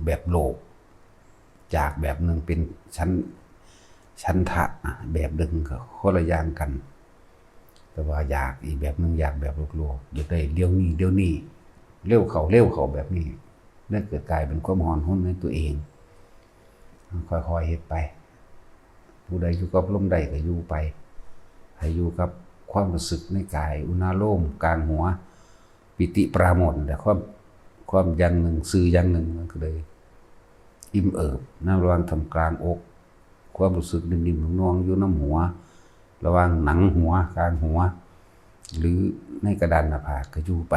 แบบโลภจากแบบหนึ่งเป็นชั้นทะแบบหนึ่งก็คนละอย่างกันแต่ว่าอยากอีกแบบหนึ่งอยากแบบโลภอยากได้เดี๋ยวนี้เร็วเขาแบบนี้นั่นเกิดกลายเป็นความหอนหุ้นในตัวเองค่อยๆเฮ็ดไปผู้ใดอยู่กับลมใดก็อยู่ไปให้อยู่กับความรู้สึกในกายอุณาโลมกลางหัวปิติปราโมทย์แต่ความอย่างหนึ่งสื่ออย่างหนึ่งมันก็เลยอิ่มเอิบน้ำระหว่างทำกลางอกความรู้สึกนิ่มๆนวลๆอยู่น้ำหัวระหว่างหนังหัวกลางหัวหรือในกระดานหน้าผากก็อยู่ไป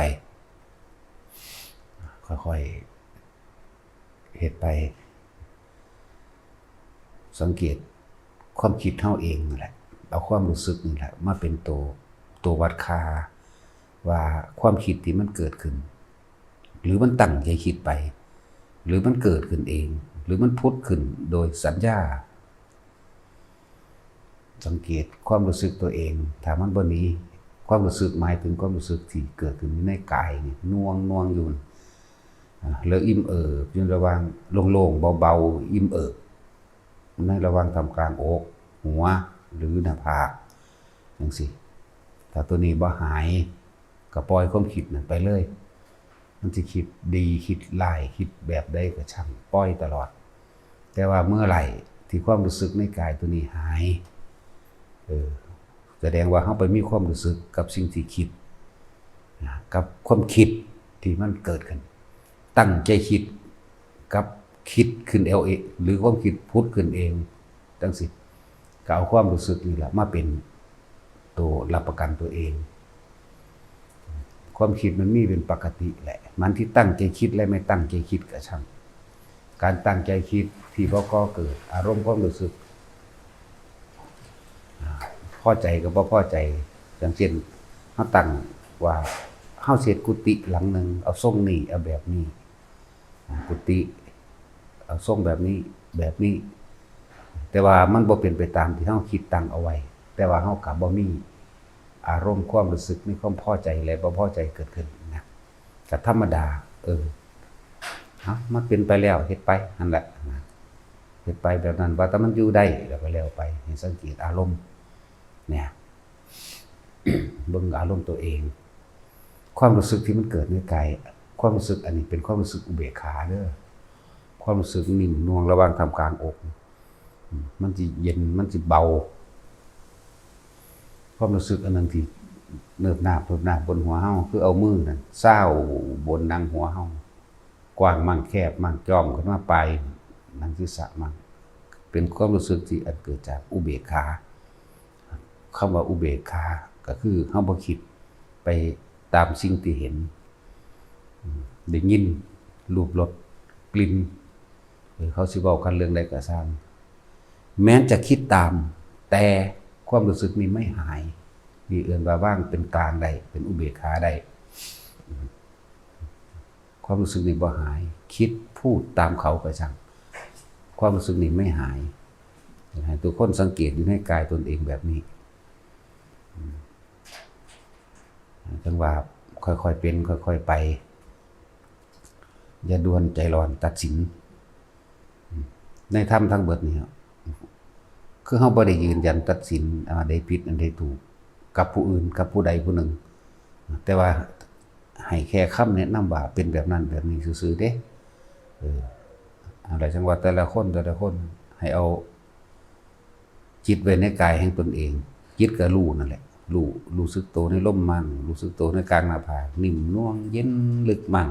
ค่อยๆเฮ็ดไปสังเกตความคิดเท่าเองนั่นแหละเอาความรู้สึกนี่แหละมาเป็นตัววัดค่าว่าความคิดที่มันเกิดขึ้นหรือมันตั้งใจคิดไปหรือมันเกิดขึ้นเองหรือมันพุทธขึ้นโดยสัญญาสังเกตความรู้สึกตัวเองถ้ามันบ่นี้ความรู้สึกหมายถึงความรู้สึกที่เกิดขึ้นในกายนี่น่วงอยู่แล้วอิ่มเอิบอยู่ระหว่างโล่งๆเบาๆอิ่มเอิบในระหว่างทำกลางอกหัวหรือหน้าผากจังซี่ถ้าตัวนี้บ่หายก็ปล่อยความคิดนั่นไปเลยมันสิคิดดีคิดร้ายคิดแบบใดก็ช่างปล่อยตลอดแต่ว่าเมื่อไหร่ที่ความรู้สึกในกายตัวนี้หายแสดงว่าเฮาไปมีความรู้สึกกับสิ่งที่คิดกับความคิดที่มันเกิดขึ้นตั้งใจคิดกับคิดขึ้นเองหรือความคิดพุทธขึ้นเองจังซี่ก็เอาความรู้สึกนี่แหละมาเป็นตัวรับประกันตัวเองความคิดมันมีเป็นปกติแหละมันที่ตั้งใจคิดและไม่ตั้งใจคิดก็ช่างการตั้งใจคิดที่บ่ก่อเกิดอารมณ์ความรู้สึกพอใจกับบ่พอใจอย่างเช่นเฮาตั้งว่าเฮาเสร็จกุฏิหลังนึงเอาทรงนี้เอาแบบนี้กุฏิเอาทรงแบบนี้แต่ว่ามันบ่เป็นไปตามที่เฮาคิดตั้งเอาไว้แต่ว่าเฮาก็บ่มีอารมณ์ความรู้สึกมีความพอใจและบ่พอใจเกิดขึ้นนะก็ธรรมดามันเป็นไปแล้วเฮ็ดไปนั่นแหละเฮ็ดไปแบบนั้นว่าแต่มันอยู่ได้แล้วก็แล้วไปให้สังเกตอารมณ์เนี่ย เบิ่งอารมณ์ตัวเองความรู้สึกที่มันเกิดในกายความรู้สึกอันนี้เป็นความรู้สึกอุเบกขาเด้อความรู้สึกนิ่มนวลระหว่างทำกลางอกมันสิเย็นมันสิเบาความรู้สึกอันนั้นที่เนิบหนาบบนหัวเฮาคือเอามือนั่นเศร้าบนหนังหัวเฮากว้างมั่งแคบมั่งจ้อมขึ้นมาปลายหนังศีรษะมั่งเป็นความรู้สึกที่อันเกิดจากอุเบกขาคำว่าอุเบกขาก็คือเฮาบ่คิดไปตามสิ่งที่เห็นได้ยินรูปรสกลิ่นเขาสิเว้ากันเรื่องใดก็ตามแม้จะคิดตามแต่ความรู้สึกนี้ไม่หายมีเอื่นว่าว่างเป็นกลางได้เป็นอุเบกขาได้ความรู้สึกนี้บ่หายคิดพูดตามเขาก็ช่างความรู้สึกนี้ไม่หายให้ทุกคนสังเกตอยู่ในกายตนเองแบบนี้จังว่าค่อยๆเป็นค่อยๆไปอย่าด่วนใจร้อนตัดสินในธรรมทั้งเบิดนี้คือเฮาบ่ได้ยืนยันตัดสินอันใดผิดอันใดถูกกับผู้อื่นกับผู้ใดผู้หนึ่งแต่ว่าให้แค่คำแนะนำว่าเป็นแบบนั้นแบบนี้ซื่อๆเด้อะไรจังว่าแต่ละคนให้เอาจิตไว้ในกายแห่งตนเองจิตก็รู้นั่นแหละรู้สึกตัวในลมมั่งรู้สึกตัวในกลางหน้าผากนิ่มน่วงเย็นลึกมั่ง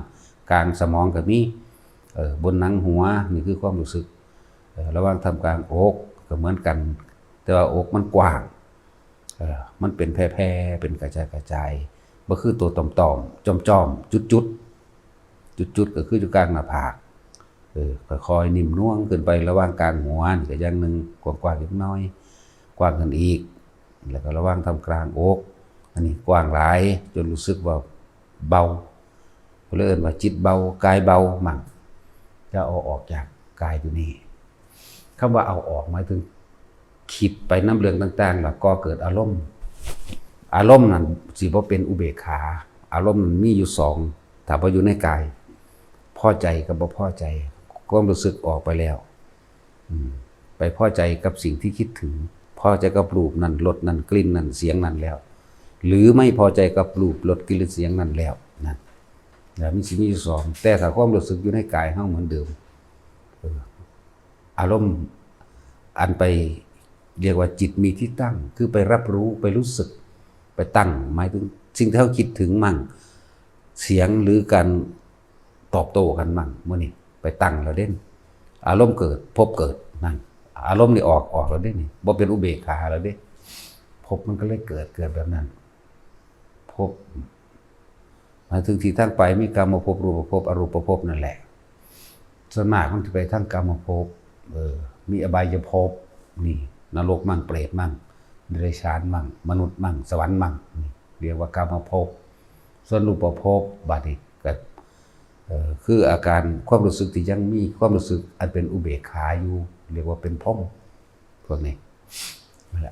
กลางสมองก็มีบนหนังหัวนี่คือความรู้สึกระหว่างทำกลางอกก็เหมือนกันแต่ว่าอกมันกว้างมันเป็นแพร่ๆเป็นกระจายบ่คือตัวต่อมๆจ้อมๆจุดก็คืออยู่กลางหน้าผากค่อยๆนิ่มน่วงขึ้นไประหว่างกลางหัวนี่ก็อย่างนึงกว้างๆเล็กน้อยกว้างขึ้นอีกแล้วก็ระหว่างทำกลางอกอันนี้กว้างหลายจนรู้สึกว่าเบาเรียกว่าจิตเบากายเบามั่งจะเอาออกจากกายตัวนี้คำว่าเอาออกหมายถึงคิดไปน้ำเรื่องต่างๆแล้วก็เกิดอารมณ์นั้นสิบ่เป็นอุเบกขาอารมณ์มันมีอยู่สองถ้าบ่อยู่ในกายพอใจกับบ่พอใจ ความรู้สึกออกไปแล้วไปพอใจกับสิ่งที่คิดถึงพอใจกับรูปนั้นรสนั้นกลิ่นนั้นเสียงนั้นแล้วหรือไม่พอใจกับรูปรสกลิ่นเสียงนั้นแล้วนั่นแล้วมีสิ่งที่สองแต่ถ้าความรู้สึกอยู่ในกายเฮาเหมือนเดิมอารมณ์อันไปเรียกว่าจิตมีที่ตั้งคือไปรับรู้ไปรู้สึกไปตั้งหมายถึงสิ่งที่เขาคิดถึงมั่งเสียงหรือการตอบโต้กันมั่งเมื่อนี้ไปตั้งแล้วเด่นอารมณ์เกิดพบเกิดนั่นอารมณ์นี่ออกแล้วเด่นนี่บ่เป็นอุเบกขาแล้วเด้พบมันก็เลยเกิดแบบนั้นพบหมายถึงที่ทั้งไปมีกามภพรูปภพอรูปภพนั่นแหละส่วนมากมันจะไปทั้งกามภพมีอบายภพนี่นรกมั่งเปรตมั่งเดรัจฉานมั่งมนุษย์มั่งสวรรค์มั่งนี่เรียกว่ากามภพส่วนรูปภพบัดนี้ก็คืออาการความรู้สึกที่ยังมีความรู้สึกอันเป็นอุเบกขาอยู่เรียกว่าเป็นพรหมพวกนี้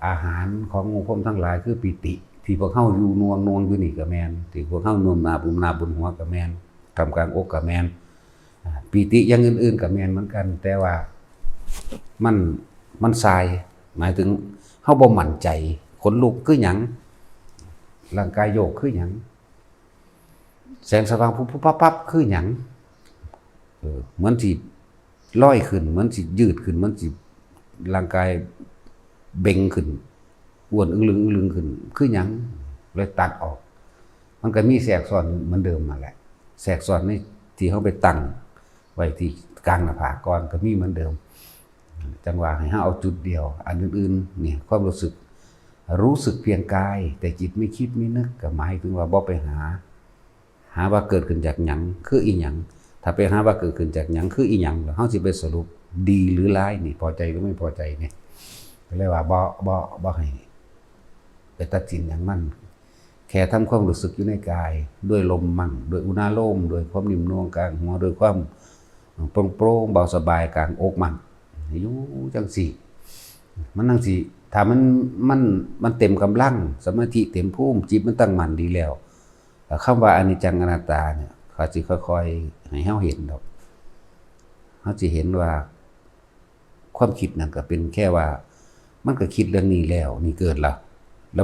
อาหารของงูพรหมทั้งหลายคือปิติที่พวกเข้าอยู่นวลอยู่นี่ก็แมนที่พวกเข้านวลนาบุญนาบุญหัวก็แมนทำกลางอกก็แมนปิติอย่างอื่นๆก็แมนเหมือนกันแต่ว่ามันทรายหมายถึงเฮาบ่มั่นใจขนลุกคือหยังร่างกายโยกคือหยังแสงสว่างปุ๊บปั๊บคือหยังเหมือนสิลอยขึ้นเหมือนสิยืดขึ้นเหมือนสิร่างกายเบ่งขึ้นอ้วนอึ้งลึงขึ้นคือหยังเลยตัดออกมันก็มีแทรกซ้อนเหมือนเดิมมาแหละแทรกซ้อนนี่ที่เฮาไปตั้งไว้ที่กลางหน้าผากก่อนก็มีเหมือนเดิมจังหวะให้เอาจุดเดียวอันอื่นๆเนี่ยความรู้สึกเพียงกายแต่จิตไม่คิดไม่นึกก็หมายถึงว่าบ่ไปหาว่าเกิดขึ้นจากหยังคืออีหยังถ้าไปหาว่าเกิดขึ้นจากหยังคืออีหยังแล้วเฮาสิไปสรุปดีหรือร้ายนี่พอใจหรือไม่พอใจเนี่ยก็เลยว่าบ่ให้ไปตัดสินอย่างมันแค่ทำความรู้สึกอยู่ในกายด้วยลมมั่งด้วยอุณาโลมด้วยความนิ่มนวลกลางหัวด้วยความโปร่งเบาสบายกลางอกมั่งอยู่จังสี่มันจังสี่ถ้ามันเต็มกำลังสมาธิเต็มภูมิจิตมันตั้งมั่นดีแล้วคำว่าอนิจจังอนัตตาเนี่ยเขาสิค่อยๆให้เฮาเห็นดอกเฮาสิเห็นว่าความคิดนั่นก็เป็นแค่ว่ามันก็คิดเรื่องนี้แล้วนี่เกิดแล้ว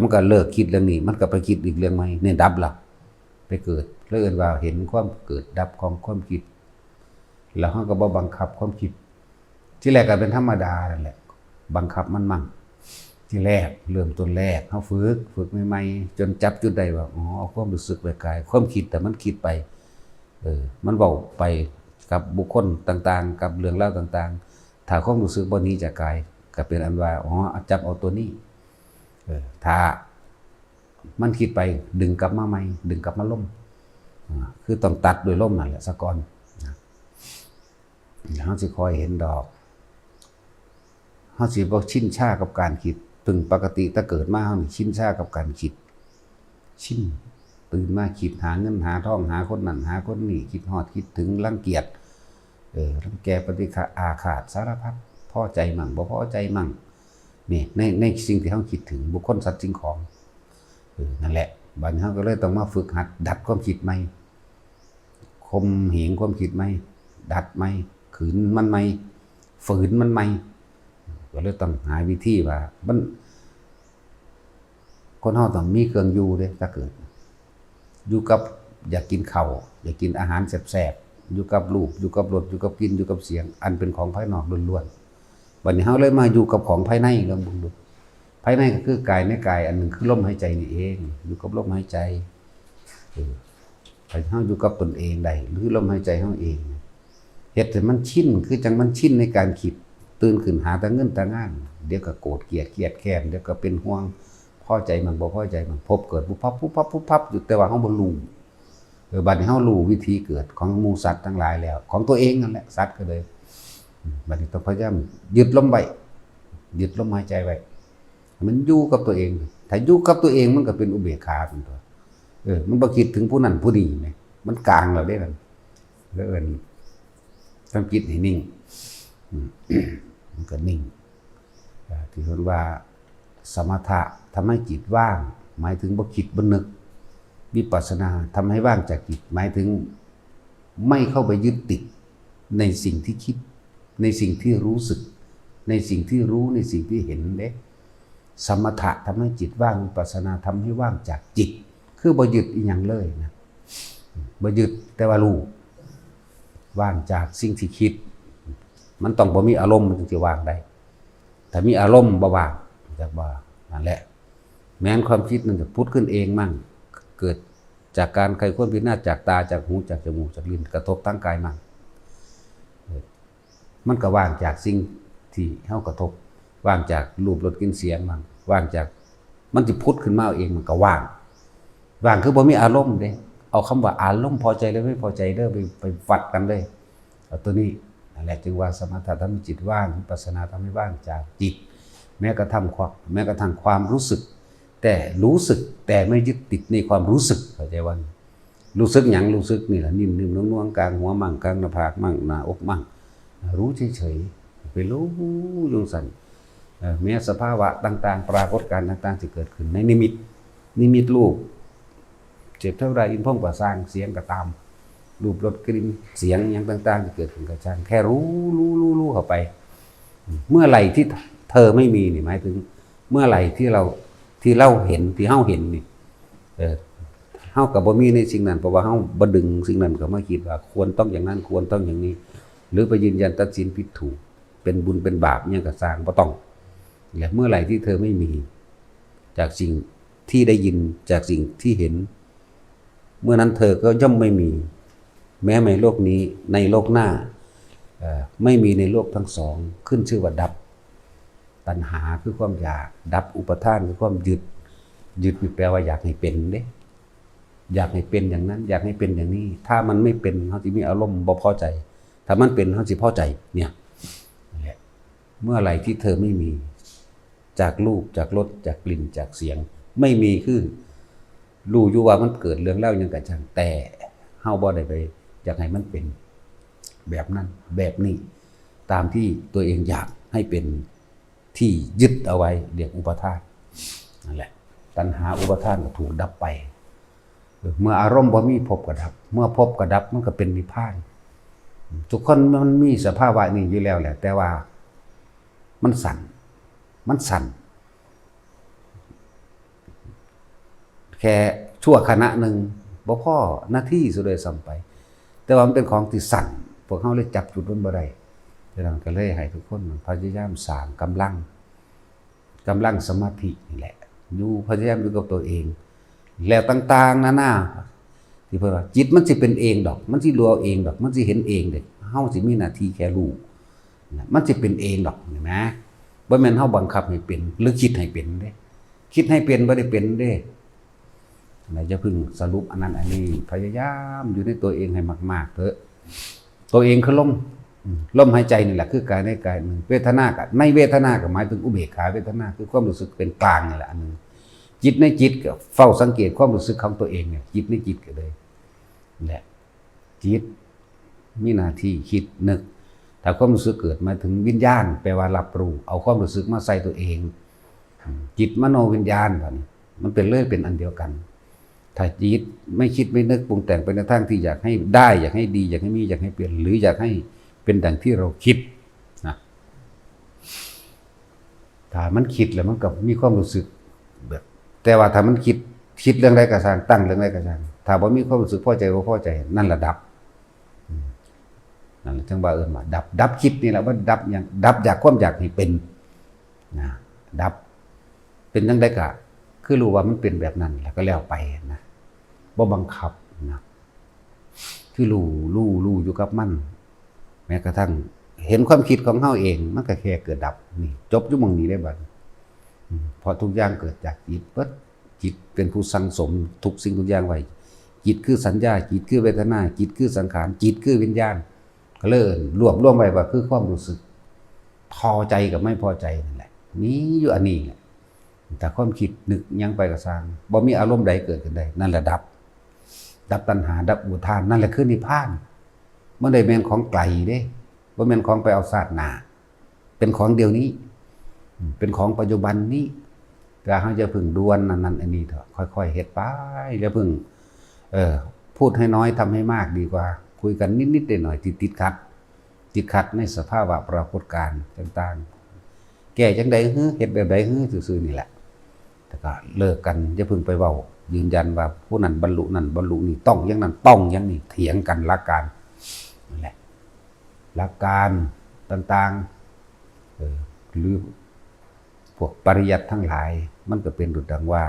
มันก็เลิกคิดเรื่องนี้มันก็ไปคิดอีกเรื่องใหม่เนี่ยดับละไปเกิดแล้วเอิ้นว่าเห็นความเกิดดับของความคิดแล้วเฮาก็บ่บังคับความคิดที่แรกก็เป็นธรรมดานั่นแหละบังคับมันมั่งที่แรกเริ่มต้นแรกเฮาฝึกใหม่ๆจนจับจุดได้ว่าอ๋อเอาความรู้สึกไปกายความคิดแต่มันคิดไปมันเว้าไปกับบุคคลต่างๆกับเรื่องราวต่างๆถ้าความรู้สึกบ่หนีจากกายก็เป็นอันว่าอ๋อจับเอาตัวนี้ถ้ามันคิดไปดึงกลับมาใหม่ดึงกลับมาลมคือต้องตัดโดยลมนั่นแหละซะก่อนเฮาสิคอยเห็นดอกเฮาสิบ่ชินชากับการคิดตึงปกติถ้าเกิดมาเฮานี่ชินชากับการคิดชินตื่นมาคิดหาเงินหาทองหาคนนั้นหาคนนี้คิดฮอดคิดถึงรังเกียจรังแกปฏิฆาอาฆาตสารพัดพอใจมั่งบ่พอใจมั่งนี่ในสิ่งที่เฮาคิดถึงบุคคลสัตว์สิ่งของนั่นแหละบัดนี้เฮาก็เลยต้องมาฝึกหัดดัดความคิดใหม่ข่มเหงความคิดใหม่ดัดใหม่ขืนมันใหม่ฝืนมันใหม่ก็เลยต้องหาวิธีว่ามันคนเฮาต้องมีเครื่องอยู่เด้ถ้าเกิดอยู่กับอยากกินข้าวอยากกินอาหารแซ่บๆอยู่กับรูปอยู่กับรสอยู่กับกลิ่นอยู่กับเสียงอันเป็นของภายนอกล้วนๆบัดนี้เฮาเลยมาอยู่กับของภายในแล้วบุญดูภายในก็คือกายในกายอันหนึ่งคือลมหายใจนี่เองอยู่กับลมหายใจให้เฮาอยู่กับตนเองได้หรือลมหายใจเฮาเองเฮ็ดให้มันชินคือจังมันชินในการคิดตื่นขึ้นหาแต่เงินแต่งานเดี๋ยวก็โกรธเกลียดแค้นเดี๋ยวก็เป็นห่วงพอใจมันบ่พอใจมันพบเกิดปุ๊บปั๊บอยู่แต่ว่าเฮาบ่รู้บัดนี้เฮารู้วิธีเกิดของหมู่สัตว์ทั้งหลายแล้วของตัวเองนั่นแหละสัตว์ก็เลยบัดนี้ต้องพยายามยึดลมไว้ยึดลมหายใจไว้มันอยู่กับตัวเองถ้าอยู่กับตัวเองมันก็เป็นอุเบกขาเป็นตัวมันบ่คิดถึงผู้นั้นผู้นี้แหมมันกลางแล้วเด้นั่นแล้วทำจิตให้นิ่งมันก็นิ่งที่เรียกว่าสมถะทำให้จิตว่างหมายถึงบ่คิดบ่นึกวิปัสสนาทำให้ว่างจากจิตหมายถึงไม่เข้าไปยึดติด ในสิ่งที่คิดในสิ่งที่รู้สึกในสิ่งที่รู้ในสิ่งที่เห็นเด้สมถะทำให้จิตว่างวิปัสสนาทำให้ว่างจากจิตคือบ่ยึดอีหยังเลยนะบ่ยึดแต่ว่ารู้ว่างจากสิ่งที่คิดมันต้องบ่มีอารมณ์มันถึงจะว่างได้ถ้ามีอารมณ์บ่ว่างจากบ่นั่นแหละแม้นความคิดมันจะพุทธขึ้นเองมั่งเกิดจากการใครควรพิจารณาจากตาจากหูจากจมูกจากลิ้นกระทบทั้งกายมั่งมันก็ว่างจากสิ่งที่เฮากระทบว่างจากรูปรสกลิ่นเสียงมั่งว่างจากมันสิพุทธขึ้นมาเองมันก็ว่างคือบ่มีอารมณ์เด้เอาคำว่าอารมณ์พอใจหรือไม่พอใจเด้อไปวัดกันเลยเอาตัวนี้นั่นแหละจึงว่าสมถะทำให้จิตว่างวิปัสสนาทำให้ว่างจากจิตแม้กระทั่งความรู้สึกแต่รู้สึกแต่ไม่ยึดติดในความรู้สึกเข้าใจว่ารู้สึกหยังรู้สึกนี่แหละนิ่มๆน่วงๆกลางหัวมั่งกลางหน้าผากมั่งหน้าอกมั่งรู้เฉยๆไปรู้อยู่สั่นแม้สภาวะต่างๆปรากฏการณ์ต่างๆที่เกิดขึ้นในนิมิตรูปเจ็บเท่าไรอินพ่งกว่าสร้างเสียงก็ตามรูปรสกลิ่นเสียงอย่างต่างๆที่เกิดขึ้นกับช่างแค่รู้เข้าไปเมื่อไหร่ที่เธอไม่มีนี่หมายถึงเมื่อไหร่ที่เราเห็นที่เฮาเห็นนี่เฮากับบ่มีในสิ่งนั้นเพราะว่าเฮาบ่ดึงสิ่งนั้นเข้ามาคิดว่าควรต้องอย่างนั้นควรต้องอย่างนี้หรือไปยืนยันตัดสินผิดถูกเป็นบุญเป็นบาปเนี่ยก็สร้างบ่ต้องและเมื่อไหร่ที่เธอไม่มีจากสิ่งที่ได้ยินจากสิ่งที่เห็นเมื่อนั้นเธอก็ย่อมไม่มีแม้ในโลกนี้ในโลกหน้าไม่มีในโลกทั้งสองขึ้นชื่อว่าดับตัณหาคือความอยากดับอุปทานคือความยึดแปลว่าอยากให้เป็นเด้อยากให้เป็นอย่างนั้นอยากให้เป็นอย่างนี้ถ้ามันไม่เป็นเขาจะมีอารมณ์บ่พอใจถ้ามันเป็นเขาจะพอใจเนี่ยเมื่อไหร่ที่เธอไม่มีจากรูปจากรสจากกลิ่นจากเสียงไม่มีคือรู้อยู่ว่ามันเกิดเรื่องเล่าอย่างกระช่างแต่เฮาบ่ได้ไปอยากให้มันเป็นแบบนั้นแบบนี้ตามที่ตัวเองอยากให้เป็นที่ยึดเอาไว้เรียกอุปทานนั่นแหละตัณหาอุปทานก็ถูกดับไปเมื่ออารมณ์บ่มีพบก็ดับเมื่อพบก็ดับมันก็เป็นนิพพานทุกคนมันมีสภาวะนี้อยู่แล้วแหละแต่ว่ามันสั่นแค่ชั่วขณะหนึ่งบ่พอหน้าที่สุดเลยซ้ำไปแต่ว่ามันเป็นของที่สั่นพวกเขาเลยจับจุดนั้นบ่ได้ดังนั้นก็เลยให้ทุกคนพยายามสร้างกำลังสมาธินี่แหละอยู่พยายามอยู่กับตัวเองแล้วต่างๆนานาที่เพิ่นว่าจิตมันสิเป็นเองดอกมันสิรู้เองดอกมันสิเห็นเองเด้เฮาสิมีหน้าที่แค่รู้มันสิเป็นเองดอกเห็นมั้ยบ่แม่นเฮาบังคับให้เป็นหรือคิดให้เป็นเด้คิดให้เป็นบ่ได้เป็นเด้อย่าพึ่งสรุปอันนั้นอันนี้พยายามอยู่ในตัวเองให้มากๆเถอะตัวเองคือลมหายใจนี่แหละคือกายในกายนึงเวทนากับในเวทนาก็หมายถึงอุเบกขาเวทนาคือความรู้สึกเป็นกลางนี่แหละอันนึงจิตในจิตก็เฝ้าสังเกตความรู้สึกของตัวเองเนี่ยจิตในจิตก็เลยแหละจิตมีหน้าที่คิดนึกถ้าความรู้สึกเกิดมาถึงวิญญาณแปลว่ารับรู้เอาความรู้สึกมาใส่ตัวเองจิตมโนวิญญาณมันเป็นเป็นอันเดียวกันถ้าจิตไม่คิดไม่นึกปรุงแต่งไปในทางที่อยากให้ได้อยากให้ดีอยากให้มีอยากให้เปลี่ยนหรืออยากให้เป็นดังที่เราคิดนะถ้ามันคิดแล้วมันก็มีความรู้สึกแบบแต่ว่าถ้ามันคิดเรื่องใดก็ช่างตั้งเรื่องใดก็ช่างถ้าบ่มีความรู้สึกพอใจบ่พอใจนั่นระดับนั่นจังว่าว่าดับคิดนี่แหละว่าดับอย่างดับจากความอยากให้เป็นนะดับเป็นจังได๋ก็คือรู้ว่ามันเป็นแบบนั้นแล้วก็แล้วไปนะบ่บังคับนะคือรู้อยู่กับมันแม้กระทั่งเห็นความคิดของเฮาเองมันก็แค่เกิดดับนี่จบอยู่หม้องนี้ได้บัดเพราะทุกอย่างเกิดจากจิตเบิดจิตเป็นผู้สั่งสมทุกสิ่งทุกอย่างไว้จิตคือสัญญาจิตคือเวทนาจิตคือสังขารจิตคือวิญญาณก็เลยรวมไว้ว่าคือความรู้สึกพอใจกับไม่พอใจนั่นแหละนี่อยู่อันนี้แหละแต่ความคิดนึกยังไปก็สร้างบ่มีอารมณ์ใดเกิดขึ้นได้นั่นแหละดับตัณหาดับอุทานนั่นแหละคือนิพพานบ่ได้แม่นของไกลเด้บ่แม่นของไปเอาชาติหน้าเป็นของเดียวนี้เป็นของปัจจุบันนี้ก็เฮาจะพึ่งด่วนนั้นอันนี้เถอะค่อยๆเฮ็ดไปอย่าพึ่งพูดให้น้อยทำให้มากดีกว่าคุยกันนิดๆหน่อยๆติดๆขัด ติดขัดในสภาวะปรากฏการณ์ต่างๆแก้จังใดเฮ็ดแบบใดซื่อๆนี่แหละแต่ก็เลิกกันอย่าเพิ่งไปเว้ายืนยันว่าผู้นั้นบรรลุนั้นบรรลุนี่ต้องอย่างนั้นต้องอย่างนี้เถียงกันหลักการนั่นแหละหลักการต่างๆหรือพวกปริยัติทั้งหลายมันก็เป็นดุจดังว่า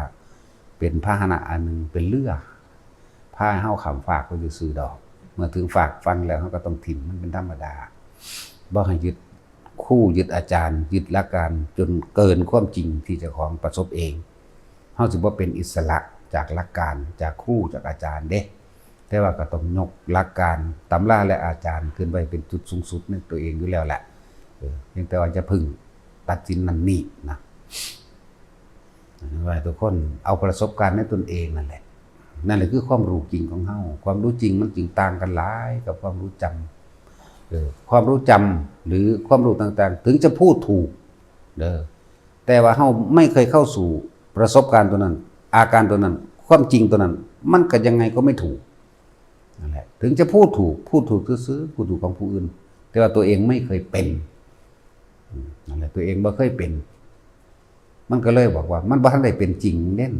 เป็นพาหนะอันนึงเป็นเรือพาเฮาข้ามฟากไปซื่อๆดอกเมื่อถึงฝากฟังแล้วเขาก็ต้องถิ่มมันเป็นธรรมดาบ่ให้ยึดคู่ยึดอาจารย์ยึดหลักการจนเกินความจริงที่เจ้าของประสบเองเขาถือว่าเป็นอิสระจากหลักการจากครูจากอาจารย์เด้แต่ว่าก็ต้องยกหลักการตำราและอาจารย์ขึ้นไปเป็นจุดสูงสุดในตัวเองอยู่แล้วแหละเพียงแต่ว่าจะพึ่งตัดสินนั่นนี่นะว่าทุกคนเอาประสบการณ์ในตนเองนั่นแหละคือความรู้จริงของเฮาความรู้จริงมันจึงต่างกันหลายกับความรู้จำความรู้จำหรือความรู้ต่างๆถึงจะพูดถูกแต่ว่าเฮาไม่เคยเข้าสู่ประสบการณ์ตัวนั้นอาการตัวนั้นความจริงตัวนั้นมันก็ยังไงก็ไม่ถูกนั่นแหละถึงจะพูดถูกซื่อๆพูดถูกของผู้อื่นแต่ว่าตัวเองไม่เคยเป็นนั่นแหละตัวเองบ่เคยเป็นมันก็เลยบอกว่ามันบ่ทันได้เป็นจริงเด่น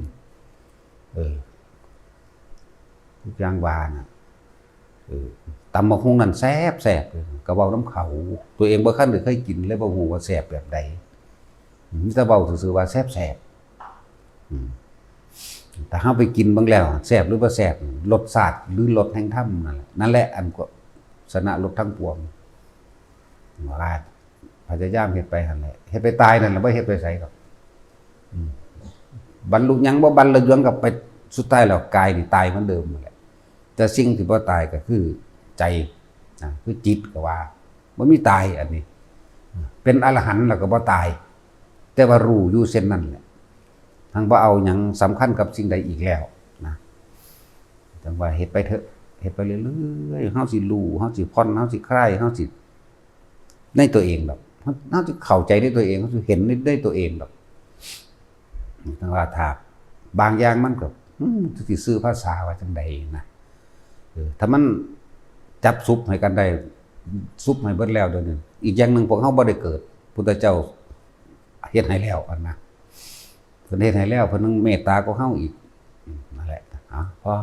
ทุกอย่างว่านะตำบักหุ่งนั่นแซ่บกระเว้าน้ำเขาตัวเองบ่คันได้เคยกินเลยบ่ฮู้ว่าแซ่บแบบใดมีแต่เว้าซื่อๆว่าแซ่บแต่เฮาไปกินบางแล้วแซ่บหรือบ่แซ่บรสชาติหรือรสแห่งธรรมนั่นแหละอันก็ชนะรสทั้งปวงว่าพยายามเฮ็ดไปหั่นแหละเฮ็ดไปตายนั่นล่ะบ่เฮ็ดไปไสดอกบรรลุหยังบ่บรรลุยังกับไปสุดท้ายแล้วกายนี่ตายเหมือนเดิมนั่นแหละแต่สิ่งที่บ่ตายก็คือใจคือจิตก็ว่าบ่มีตายอันนี้เป็นอรหันต์แล้วก็บ่ตายแต่ว่ารู้อยู่เส้นนั้นแหละทั้งบ่เอาหยังสำคัญกับสิ่งใดอีกแล้วนะจังว่าเฮ็ดไปเถอะเฮ็ดไปเรื่อยๆเฮาสิรู้เฮาสิผ่อนเฮาสิคลายเฮาสิในตัวเองแบบเฮาสิเข้าใจในตัวเองเฮาสิเห็นในตัวเองแบบจังว่าถ้าบางอย่างมันก็สิซื้อภาษาว่าจังใดนะถ้ามันจับซุปให้กันได้ซุปให้เบิดแล้วเดี๋ยวนี้อีกอย่างนึงพวกเฮาบ่ได้เกิดพุทธเจ้าเฮ็ดให้แล้วอันนะเพิ่นเฮ็ดให้แล้วเพิ่นนึงเมตตาก็เฮาอีกนั่นแหละพอ